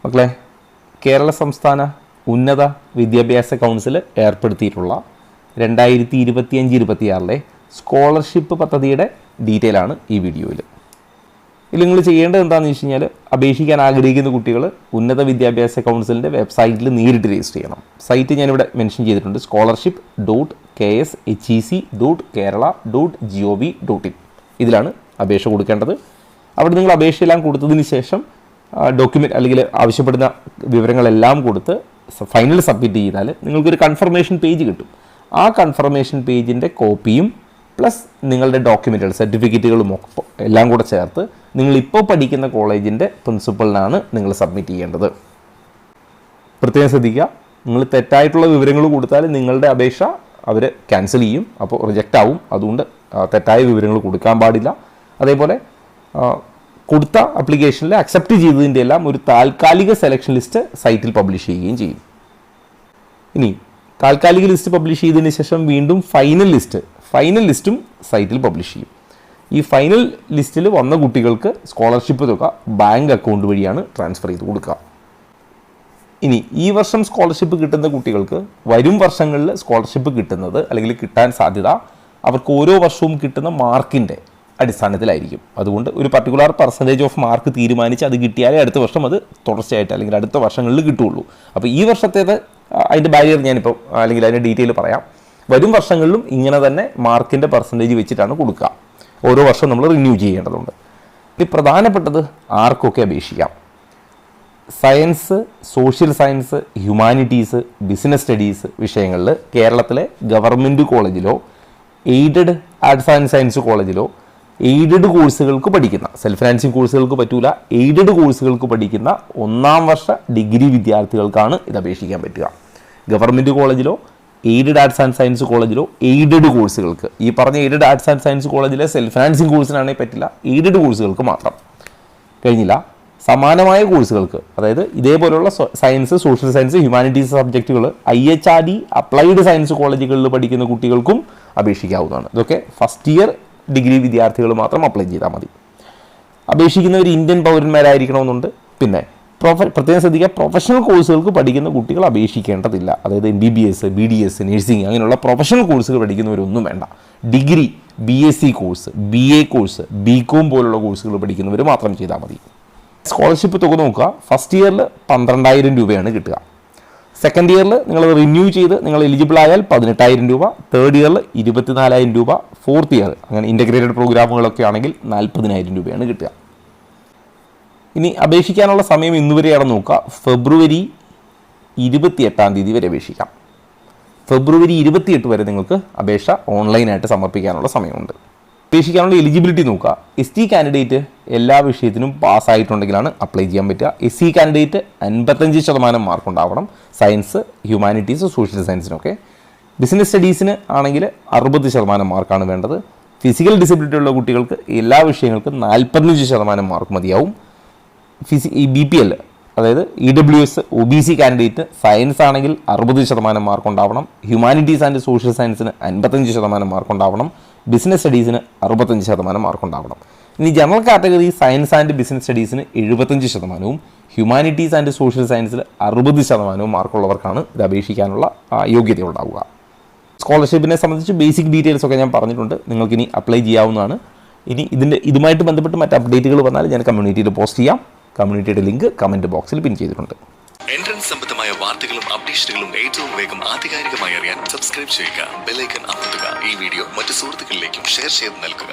മക്കളെ, കേരള സംസ്ഥാന ഉന്നത വിദ്യാഭ്യാസ കൗൺസിൽ ഏർപ്പെടുത്തിയിട്ടുള്ള 2025-26 സ്കോളർഷിപ്പ് പദ്ധതിയുടെ ഡീറ്റെയിൽ ആണ് ഈ വീഡിയോയിൽ. ഇതിൽ നിങ്ങൾ ചെയ്യേണ്ടത് എന്താണെന്ന് വെച്ച് കഴിഞ്ഞാൽ, അപേക്ഷിക്കാൻ ആഗ്രഹിക്കുന്ന കുട്ടികൾ ഉന്നത വിദ്യാഭ്യാസ കൗൺസിലിൻ്റെ വെബ്സൈറ്റിൽ നേരിട്ട് രജിസ്റ്റർ ചെയ്യണം. സൈറ്റ് ഞാനിവിടെ മെൻഷൻ ചെയ്തിട്ടുണ്ട്, scholarship.kshec.kerala.gov.in. ഇതിലാണ് അപേക്ഷ കൊടുക്കേണ്ടത്. അവിടെ നിങ്ങൾ അപേക്ഷയെല്ലാം കൊടുത്തതിന് ശേഷം ഡോക്യുമെൻറ്റ് അല്ലെങ്കിൽ ആവശ്യപ്പെടുന്ന വിവരങ്ങളെല്ലാം കൊടുത്ത് ഫൈനൽ സബ്മിറ്റ് ചെയ്താൽ നിങ്ങൾക്കൊരു കൺഫർമേഷൻ പേജ് കിട്ടും. ആ കൺഫർമേഷൻ പേജിൻ്റെ കോപ്പിയും പ്ലസ് നിങ്ങളുടെ ഡോക്യുമെൻറ്റുകൾ, സർട്ടിഫിക്കറ്റുകളും എല്ലാം കൂടെ ചേർത്ത് നിങ്ങളിപ്പോൾ പഠിക്കുന്ന കോളേജിൻ്റെ പ്രിൻസിപ്പളിനാണ് നിങ്ങൾ സബ്മിറ്റ് ചെയ്യേണ്ടത്. പ്രത്യേകം ശ്രദ്ധിക്കുക, നിങ്ങൾ തെറ്റായിട്ടുള്ള വിവരങ്ങൾ കൊടുത്താൽ നിങ്ങളുടെ അപേക്ഷ അവർ ക്യാൻസൽ ചെയ്യും, അപ്പോൾ റിജക്റ്റ് ആവും. അതുകൊണ്ട് തെറ്റായ വിവരങ്ങൾ കൊടുക്കാൻ പാടില്ല. അതേപോലെ കൊടുത്ത ആപ്ലിക്കേഷനിൽ അക്സെപ്റ്റ് ചെയ്തതിൻ്റെ എല്ലാം ഒരു താൽക്കാലിക സെലക്ഷൻ ലിസ്റ്റ് സൈറ്റിൽ പബ്ലിഷ് ചെയ്യുകയും ചെയ്യും. ഇനി താൽക്കാലിക ലിസ്റ്റ് പബ്ലിഷ് ചെയ്തതിന് ശേഷം വീണ്ടും ഫൈനൽ ലിസ്റ്റും സൈറ്റിൽ പബ്ലിഷ് ചെയ്യും. ഈ ഫൈനൽ ലിസ്റ്റിൽ വന്ന കുട്ടികൾക്ക് സ്കോളർഷിപ്പ് തുക ബാങ്ക് അക്കൗണ്ട് വഴിയാണ് ട്രാൻസ്ഫർ ചെയ്ത് കൊടുക്കുക. ഇനി ഈ വർഷം സ്കോളർഷിപ്പ് കിട്ടുന്ന കുട്ടികൾക്ക് വരും വർഷങ്ങളിൽ സ്കോളർഷിപ്പ് കിട്ടുന്നത് അല്ലെങ്കിൽ കിട്ടാൻ സാധ്യത അവർക്ക് ഓരോ വർഷവും കിട്ടുന്ന മാർക്കിൻ്റെ അടിസ്ഥാനത്തിലായിരിക്കും. അതുകൊണ്ട് ഒരു പർട്ടിക്കുലർ പെർസെൻറ്റേജ് ഓഫ് മാർക്ക് തീരുമാനിച്ച് അത് കിട്ടിയാലേ അടുത്ത വർഷം അത് തുടർച്ചയായിട്ട് അല്ലെങ്കിൽ അടുത്ത വർഷങ്ങളിൽ കിട്ടുകയുള്ളൂ. അപ്പോൾ ഈ വർഷത്തേത് അതിൻ്റെ ബാരിയർ ഞാനിപ്പോൾ അല്ലെങ്കിൽ അതിൻ്റെ ഡീറ്റെയിൽ പറയാം. വരും വർഷങ്ങളിലും ഇങ്ങനെ തന്നെ മാർക്കിൻ്റെ പെർസെൻറ്റേജ് വെച്ചിട്ടാണ് കൊടുക്കുക. ഓരോ വർഷം നമ്മൾ റിന്യൂ ചെയ്യേണ്ടതുണ്ട്. ഇനി പ്രധാനപ്പെട്ടത് ആർക്കൊക്കെ അപേക്ഷിക്കാം. Science, social science, humanities, business studies വിഷയങ്ങളിൽ കേരളത്തിലെ ഗവൺമെൻറ് കോളേജിലോ എയ്ഡഡ് ആർട്സ് ആൻഡ് സയൻസ് കോളേജിലോ എയ്ഡഡ് കോഴ്സുകൾക്ക് പഠിക്കുന്ന, സെൽഫ് ഫിനാൻസിങ് കോഴ്സുകൾക്ക് പറ്റൂല, എയ്ഡഡ് കോഴ്സുകൾക്ക് പഠിക്കുന്ന 1ാം വർഷ ഡിഗ്രി വിദ്യാർത്ഥികൾക്കാണ് ഇത് അപേക്ഷിക്കാൻ പറ്റുക. ഗവൺമെൻറ് കോളേജിലോ എയ്ഡഡ് ആർട്സ് ആൻഡ് സയൻസ് കോളേജിലോ എയ്ഡഡ് കോഴ്സുകൾക്ക്, ഈ പറഞ്ഞ എയ്ഡഡ് ആർട്സ് ആൻഡ് സയൻസ് കോളേജിലെ സെൽഫ് ഫിനാൻസിങ് കോഴ്സിനാണെങ്കിൽ പറ്റില്ല, എയ്ഡഡ് കോഴ്സുകൾക്ക് മാത്രം. കഴിഞ്ഞില്ല, സമാനമായ കോഴ്സുകൾക്ക്, അതായത് ഇതേപോലുള്ള സയൻസ്, സോഷ്യൽ സയൻസ്, ഹ്യൂമാനിറ്റീസ് സബ്ജക്റ്റുകൾ IHRD അപ്ലൈഡ് സയൻസ് കോളേജുകളിൽ പഠിക്കുന്ന കുട്ടികൾക്കും അപേക്ഷിക്കാവുന്നതാണ്. ഇതൊക്കെ ഫസ്റ്റ് ഇയർ ഡിഗ്രി വിദ്യാർത്ഥികൾ മാത്രം അപ്ലൈ ചെയ്താൽ മതി. അപേക്ഷിക്കുന്നവർ ഇന്ത്യൻ പൗരന്മാരായിരിക്കണമെന്നുണ്ട്. പിന്നെ പ്രത്യേകം ശ്രദ്ധിക്കുക, പ്രൊഫഷണൽ കോഴ്സുകൾക്ക് പഠിക്കുന്ന കുട്ടികൾ അപേക്ഷിക്കേണ്ടതില്ല. അതായത് MBBS, BDS, നഴ്സിംഗ് അങ്ങനെയുള്ള പ്രൊഫഷണൽ കോഴ്സുകൾ പഠിക്കുന്നവരൊന്നും വേണ്ട. Degree, BSc course, BA course, BCom പോലുള്ള കോഴ്സുകൾ പഠിക്കുന്നവർ മാത്രം ചെയ്താൽ മതി. സ്കോളർഷിപ്പ് തുക നോക്കുക. ഫസ്റ്റ് ഇയറിൽ 12,000 രൂപയാണ് കിട്ടുക. സെക്കൻഡ് ഇയറിൽ നിങ്ങൾ റിന്യൂ ചെയ്ത് നിങ്ങൾ എലിജിബിൾ ആയാൽ 18,000 രൂപ, തേർഡ് ഇയറിൽ 24,000 രൂപ, ഫോർത്ത് ഇയർ അങ്ങനെ ഇൻ്റഗ്രേറ്റഡ് പ്രോഗ്രാമുകളൊക്കെ ആണെങ്കിൽ 40,000 രൂപയാണ് കിട്ടുക. ഇനി അപേക്ഷിക്കാനുള്ള സമയം ഇന്നുവരെയാണ് നോക്കുക. ഫെബ്രുവരി 28 വരെ അപേക്ഷിക്കാം. ഫെബ്രുവരി 28 വരെ നിങ്ങൾക്ക് അപേക്ഷ ഓൺലൈനായിട്ട് സമർപ്പിക്കാനുള്ള സമയമുണ്ട്. അപേക്ഷിക്കാനുള്ള എലിജിബിലിറ്റി നോക്കുക. ST കാൻഡിഡേറ്റ് എല്ലാ വിഷയത്തിനും പാസ്സായിട്ടുണ്ടെങ്കിലാണ് അപ്ലൈ ചെയ്യാൻ പറ്റുക. SC കാൻഡിഡേറ്റ് 55% മാർക്ക് ഉണ്ടാവണം, സയൻസ്, ഹ്യൂമാനിറ്റീസ്, സോഷ്യൽ സയൻസിനൊക്കെ. ബിസിനസ് സ്റ്റഡീസിന് ആണെങ്കിൽ 60% മാർക്കാണ് വേണ്ടത്. ഫിസിക്കൽ ഡിസബിലിറ്റി ഉള്ള കുട്ടികൾക്ക് എല്ലാ വിഷയങ്ങൾക്കും 45% മാർക്ക് മതിയാവും. BPL അതായത് EWS OBC കാൻഡിഡേറ്റ് സയൻസ് ആണെങ്കിൽ 60% മാർക്ക് ഉണ്ടാവണം, ഹ്യൂമാനിറ്റീസ് ആൻഡ് സോഷ്യൽ സയൻസിന് 55% മാർക്ക് ഉണ്ടാവണം, ബിസിനസ് സ്റ്റഡീസിന് 65% മാർക്ക് ഉണ്ടാവണം. ഇനി general category science and business സ്റ്റഡീസിന് 75%, ഹ്യൂമാനിറ്റീസ് ആൻഡ് സോഷ്യൽ സയൻസിൽ 60% മാർക്കുള്ളവർക്കാണ് ഇത് അപേക്ഷിക്കാനുള്ള യോഗ്യത ഉണ്ടാവുക. സ്കോളർഷിപ്പിനെ സംബന്ധിച്ച് ബേസിക് ഡീറ്റെയിൽസ് ഒക്കെ ഞാൻ പറഞ്ഞിട്ടുണ്ട്, നിങ്ങൾക്കിനി അപ്ലൈ ചെയ്യാവുന്നതാണ്. ഇനി ഇതുമായിട്ട് ബന്ധപ്പെട്ട് മറ്റ് അപ്ഡേറ്റുകൾ വന്നാൽ ഞാൻ കമ്മ്യൂണിറ്റിയിൽ പോസ്റ്റ് ചെയ്യാം. കമ്മ്യൂണിറ്റിയുടെ ലിങ്ക് കമൻറ്റ് ബോക്സിൽ പിൻ ചെയ്തിട്ടുണ്ട്. എൻട്രൻസ് സംബന്ധമായ വാർത്തകളും അപ്ഡേഷനുകളും ഏറ്റവും വേഗം ആധികാരികമായി അറിയാൻ സബ്സ്ക്രൈബ് ചെയ്യുക, ബെൽ ഐക്കൺ അമർത്തുക. ഈ വീഡിയോ മറ്റ് സുഹൃത്തുക്കളിലേക്കും ഷെയർ ചെയ്ത് നൽകുക.